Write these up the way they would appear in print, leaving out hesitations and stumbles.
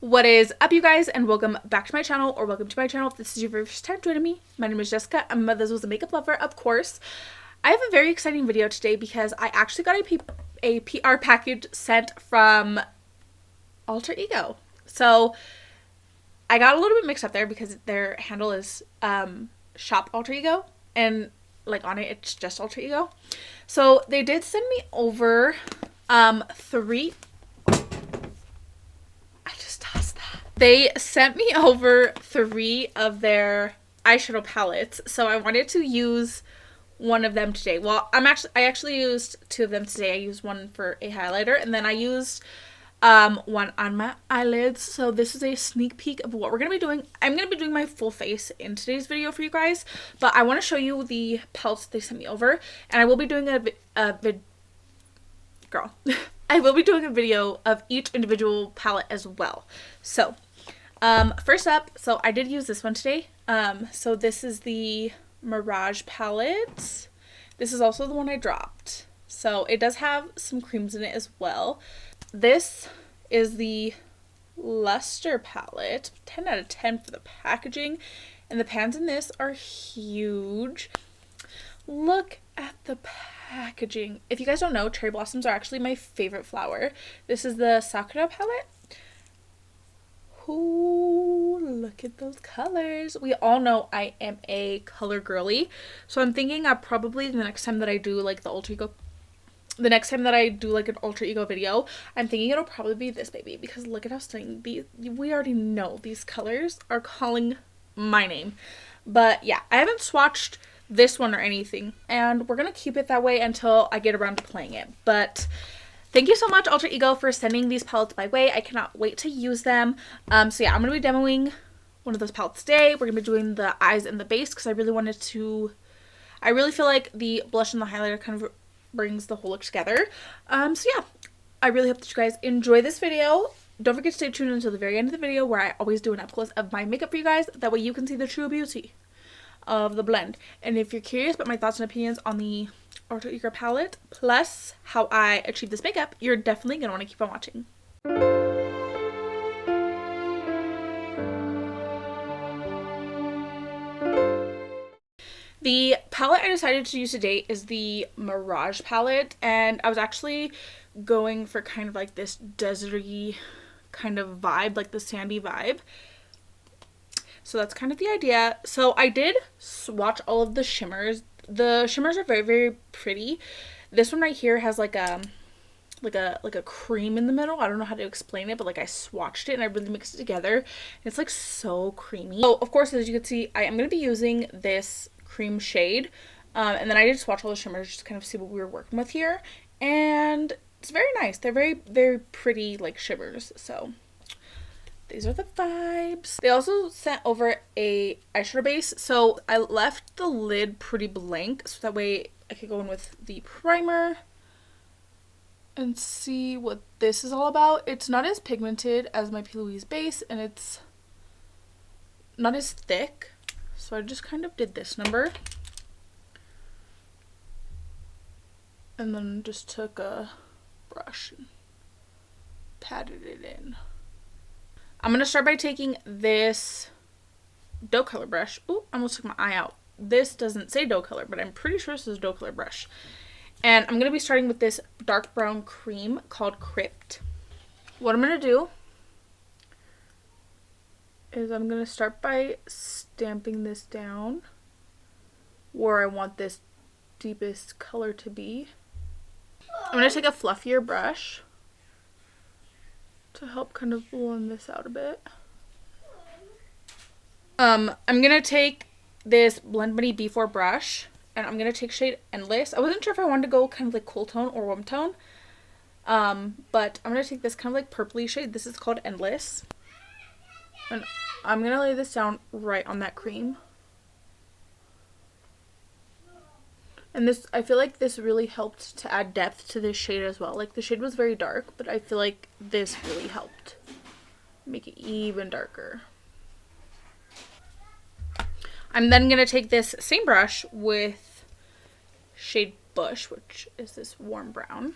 What is up, you guys, and welcome back to my channel, or welcome to my channel if this is your very first time joining me. My name is Jessica. I'm Mother's was a makeup lover, of course. I have a very exciting video today because I actually got a PR package sent from Alter Ego. So I got a little bit mixed up there because their handle is shop Alter Ego, and like on it it's just Alter Ego. So they did send me over They sent me over 3 of their eyeshadow palettes, so I wanted to use one of them today. Well, I actually used 2 of them today. I used one for a highlighter, and then I used one on my eyelids. So this is a sneak peek of what we're gonna be doing. I'm gonna be doing my full face in today's video for you guys, but I want to show you the palettes they sent me over, and I will be doing I will be doing a video of each individual palette as well. So first up, so I did use this one today. So this is the Mirage palette. This is also the one I dropped. So it does have some creams in it as well. This is the Luster palette. 10 out of 10 for the packaging. And the pans in this are huge. Look at the packaging. If you guys don't know, cherry blossoms are actually my favorite flower. This is the Sakura palette. Ooh, look at those colors. We all know I am a color girly, so I'm thinking probably the next time that I do like an Alter Ego video, I'm thinking it'll probably be this baby, because look at how stunning we already know these colors are calling my name. But yeah, I haven't swatched this one or anything, and we're gonna keep it that way until I get around to playing it. But thank you so much, Alter Ego, for sending these palettes my way. I cannot wait to use them. So yeah, I'm gonna be demoing one of those palettes today. We're gonna be doing the eyes and the base because I really feel like the blush and the highlighter kind of brings the whole look together. So yeah, I really hope that you guys enjoy this video. Don't forget to stay tuned until the very end of the video, where I always do an up close of my makeup for you guys. That way you can see the true beauty of the blend. And if you're curious about my thoughts and opinions on the Alter Ego palette, plus how I achieved this makeup, you're definitely gonna want to keep on watching. The palette I decided to use today is the Mirage palette, and I was actually going for kind of like this deserty kind of vibe, like the sandy vibe. So that's kind of the idea. So I did swatch all of the shimmers. The shimmers are very, very pretty. This one right here has like a cream in the middle. I don't know how to explain it, but like I swatched it and I really mixed it together. It's like so creamy. So of course, as you can see, I am going to be using this cream shade. And then I did swatch all the shimmers just to kind of see what we were working with here. And it's very nice. They're very, very pretty like shimmers. So these are the vibes. They also sent over a eyeshadow base, so I left the lid pretty blank so that way I could go in with the primer and see what this is all about. It's not as pigmented as my P. Louise base, and it's not as thick, so I just kind of did this number and then just took a brush and patted it in. I'm going to start by taking this dough color brush. Ooh, I almost took my eye out. This doesn't say dough color, but I'm pretty sure this is a dough color brush. And I'm going to be starting with this dark brown cream called Crypt. What I'm going to do is I'm going to start by stamping this down where I want this deepest color to be. I'm going to take a fluffier brush to help kind of blend this out a bit. I'm gonna take this Blend Bunny B4 brush, and I'm gonna take shade Endless. I wasn't sure if I wanted to go kind of like cool tone or warm tone, but I'm gonna take this kind of like purpley shade. This is called Endless, and I'm gonna lay this down right on that cream. And this, I feel like this really helped to add depth to this shade as well. Like the shade was very dark, but I feel like this really helped make it even darker. I'm then going to take this same brush with shade Bush, which is this warm brown.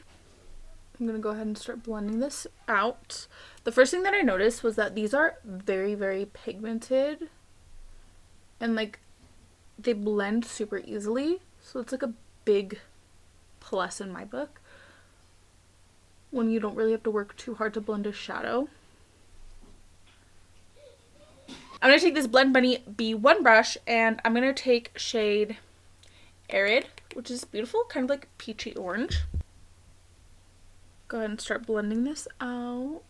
I'm going to go ahead and start blending this out. The first thing that I noticed was that these are very, very pigmented. And like, they blend super easily. So it's like a big plus in my book, when you don't really have to work too hard to blend a shadow. I'm going to take this Blend Bunny B1 brush, and I'm going to take shade Arid, which is beautiful, kind of like peachy orange. Go ahead and start blending this out.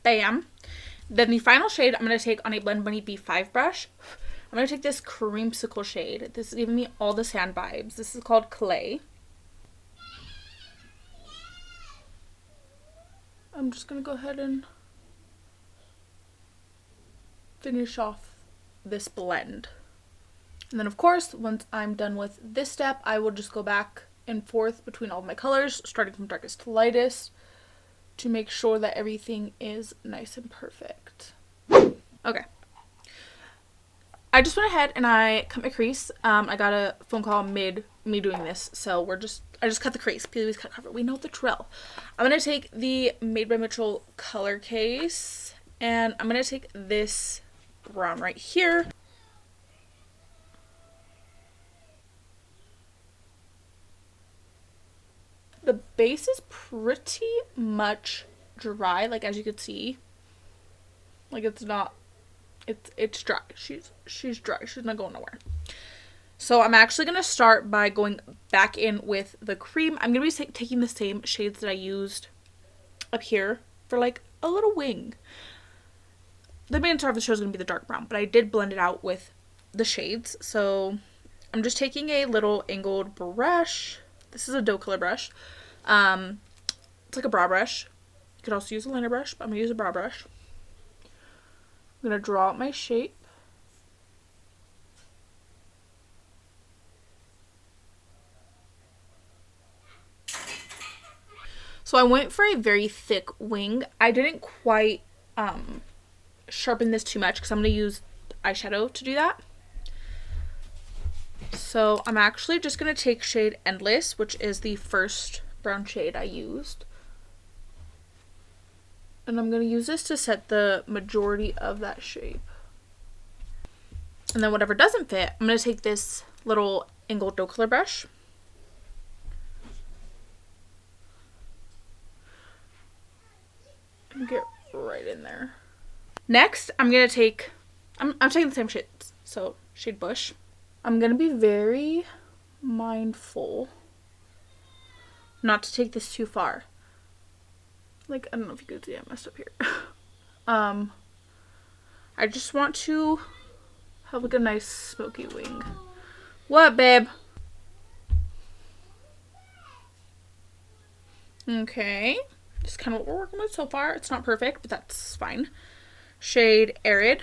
Bam. Then the final shade I'm going to take on a Blend Bunny B5 brush. I'm going to take this creamsicle shade. This is giving me all the sand vibes. This is called Clay. I'm just going to go ahead and finish off this blend. And then of course, once I'm done with this step, I will just go back and forth between all of my colors, starting from darkest to lightest, to make sure that everything is nice and perfect. Okay. I just went ahead and I cut my crease. I got a phone call mid me doing this, so I just cut the crease. Please cut cover. We know the drill. I'm gonna take the Made by Mitchell color case, and I'm gonna take this brown right here. The base is pretty much dry, like as you can see. Like it's not, it's dry. She's dry. She's not going nowhere. So I'm actually going to start by going back in with the cream. I'm going to be taking the same shades that I used up here for like a little wing. The main star of the show is going to be the dark brown, but I did blend it out with the shades. So I'm just taking a little angled brush. This is a doe color brush. It's like a brow brush. You could also use a liner brush, but I'm going to use a brow brush. I'm going to draw out my shape. So I went for a very thick wing. I didn't quite sharpen this too much because I'm going to use eyeshadow to do that. So I'm actually just going to take shade Endless, which is the first brown shade I used. And I'm going to use this to set the majority of that shape. And then whatever doesn't fit, I'm going to take this little angled doe color brush. And get right in there. Next, I'm going to take, I'm taking the same shades, so shade Bush. I'm going to be very mindful not to take this too far. Like, I don't know if you could see, I messed up here. I just want to have like a nice smoky wing. What, babe? Okay. Just kind of what we're working with so far. It's not perfect, but that's fine. Shade Arid.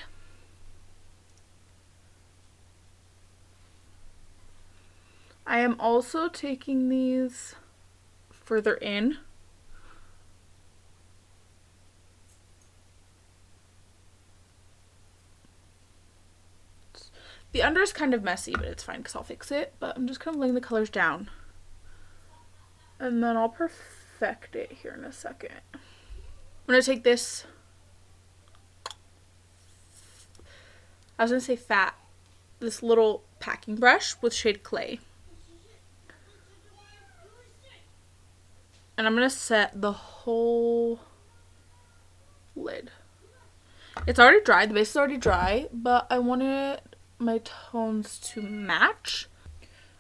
I am also taking these further in. The under is kind of messy, but it's fine because I'll fix it. But I'm just kind of laying the colors down. And then I'll perfect it here in a second. I'm going to take this, I was going to say fat, this little packing brush with shade Clay. And I'm going to set the whole lid. It's already dry. The base is already dry, but I wanted my tones to match.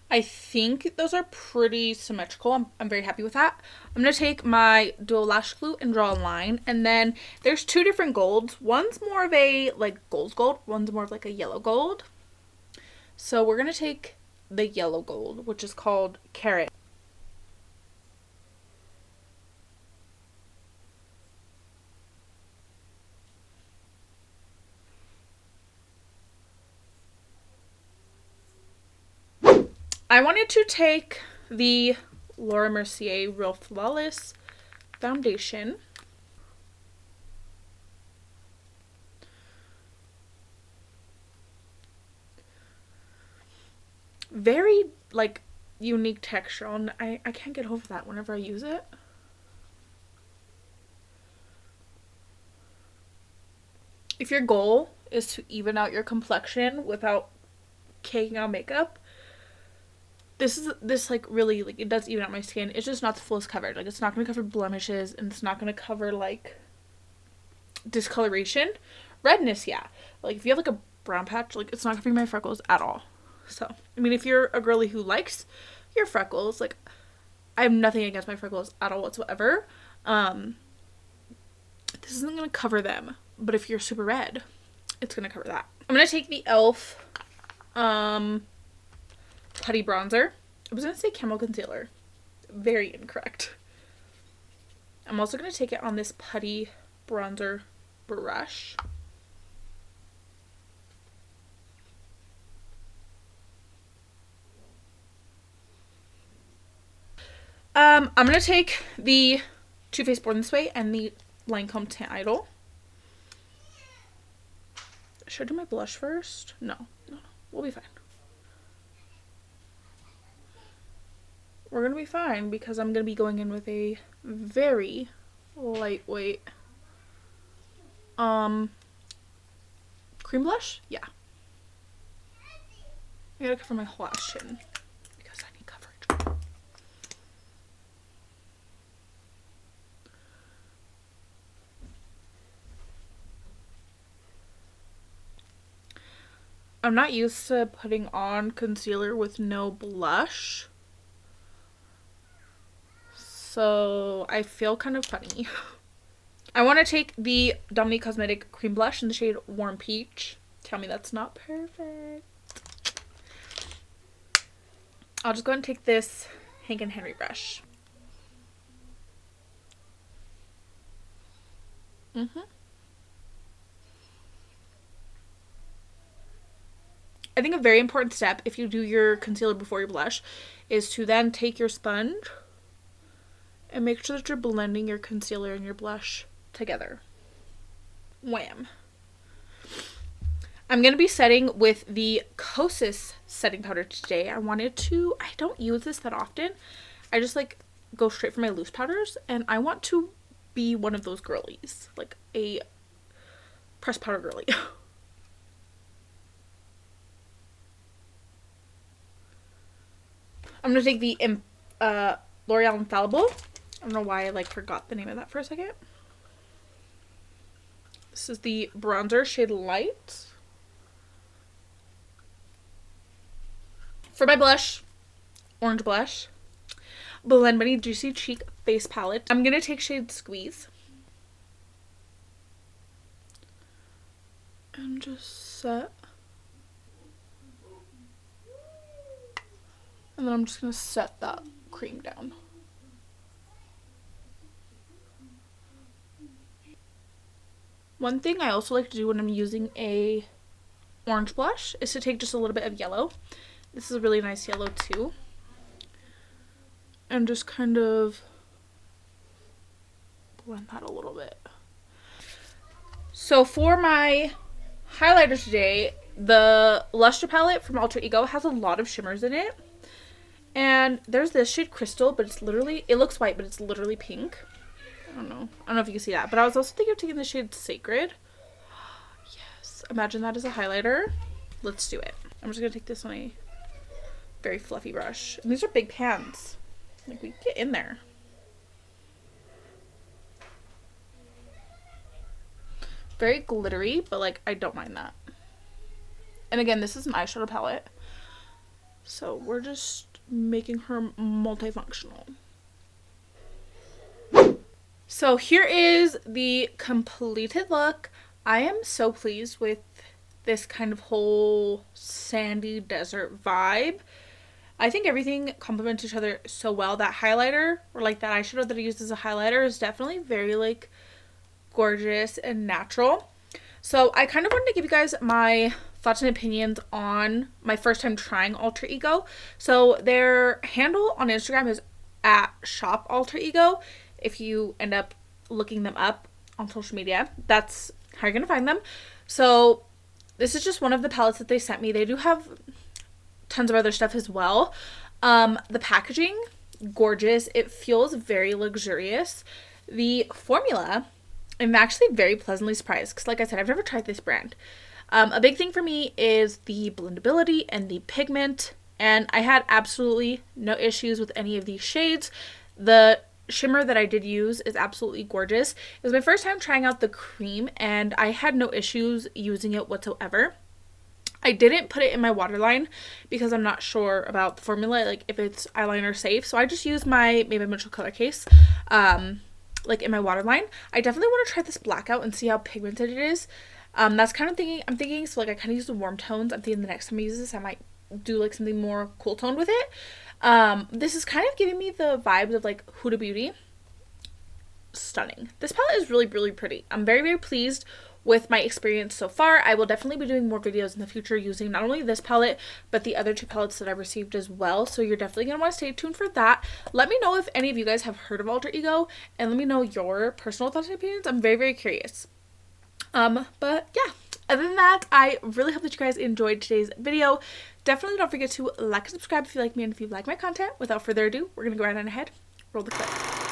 I think those are pretty symmetrical. I'm very happy with that. I'm going to take my dual lash glue and draw a line. And then there's two different golds. One's more of a like gold. One's more of like a yellow gold. So we're going to take the yellow gold, which is called Carrot. I wanted to take the Laura Mercier Real Flawless foundation. very like unique texture, and I can't get over that whenever I use it. If your goal is to even out your complexion without caking on makeup, this like really, like, it does even out my skin. It's just not the fullest coverage. Like, it's not going to cover blemishes, and it's not going to cover like discoloration. Redness, yeah. Like, if you have like a brown patch, like, it's not covering my freckles at all. So, I mean, if you're a girly who likes your freckles, like, I have nothing against my freckles at all whatsoever. This isn't going to cover them, but if you're super red, it's going to cover that. I'm going to take the e.l.f. Putty bronzer. I was going to say Camo Concealer. Very incorrect. I'm also going to take it on this putty bronzer brush. I'm going to take the Too Faced Born This Way and the Lancome Teint Idole. Should I do my blush first? No. We'll be fine. We're going to be fine because I'm going to be going in with a very lightweight cream blush. Yeah. I gotta cover my whole ass chin because I need coverage. I'm not used to putting on concealer with no blush, so I feel kind of funny. I want to take the Dominique Cosmetic Cream Blush in the shade Warm Peach. Tell me that's not perfect. I'll just go ahead and take this Hank & Henry brush. I think a very important step if you do your concealer before your blush is to then take your sponge and make sure that you're blending your concealer and your blush together. Wham. I'm going to be setting with the Kosas setting powder today. I don't use this that often. I just like go straight for my loose powders, and I want to be one of those girlies, like a pressed powder girly. I'm going to take the L'Oreal Infallible. I don't know why I forgot the name of that for a second. This is the bronzer shade Light. For my blush, orange blush, Blend Bunny Juicy Cheek Face Palette. I'm going to take shade Squeeze. And just set. And then I'm just going to set that cream down. One thing I also like to do when I'm using a orange blush is to take just a little bit of yellow. This is a really nice yellow too. And just kind of blend that a little bit. So for my highlighter today, the Luster palette from Alter Ego has a lot of shimmers in it. And there's this shade Crystal, but it's literally, it looks white, but it's literally pink. I don't know if you can see that. But I was also thinking of taking the shade Sacred. Yes. Imagine that as a highlighter. Let's do it. I'm just going to take this on a very fluffy brush. And these are big pans. Like, we can get in there. Very glittery, but I don't mind that. And again, this is an eyeshadow palette. So we're just making her multifunctional. So here is the completed look. I am so pleased with this kind of whole sandy desert vibe. I think everything complements each other so well. That highlighter, or that eyeshadow that I used as a highlighter, is definitely very gorgeous and natural. So I kind of wanted to give you guys my thoughts and opinions on my first time trying Alter Ego. So their handle on Instagram is @shopalterego. If you end up looking them up on social media, that's how you're gonna find them. So this is just one of the palettes that they sent me. They do have tons of other stuff as well. The packaging, gorgeous. It feels very luxurious. The formula, I'm actually very pleasantly surprised because, like I said, I've never tried this brand. A big thing for me is the blendability and the pigment, and I had absolutely no issues with any of these shades. The shimmer that I did use is absolutely gorgeous. It was my first time trying out the cream, and I had no issues using it whatsoever. I didn't put it in my waterline because I'm not sure about the formula, like if it's eyeliner safe. So I just used my Maybe Mitchell color case, like in my waterline. I definitely want to try this blackout and see how pigmented it is. That's kind of I'm thinking, so like I kind of use the warm tones. I'm thinking the next time I use this, I might do like something more cool toned with it. This is kind of giving me the vibes of like Huda Beauty. Stunning. This palette is really, really pretty. I'm very, very pleased with my experience so far. I will definitely be doing more videos in the future using not only this palette, but the other two palettes that I received as well. So you're definitely going to want to stay tuned for that. Let me know if any of you guys have heard of Alter Ego, and let me know your personal thoughts and opinions. I'm very, very curious. But yeah, other than that, I really hope that you guys enjoyed today's video. Definitely don't forget to like and subscribe if you like me and if you like my content. Without further ado, we're going to go right on ahead. Roll the clip.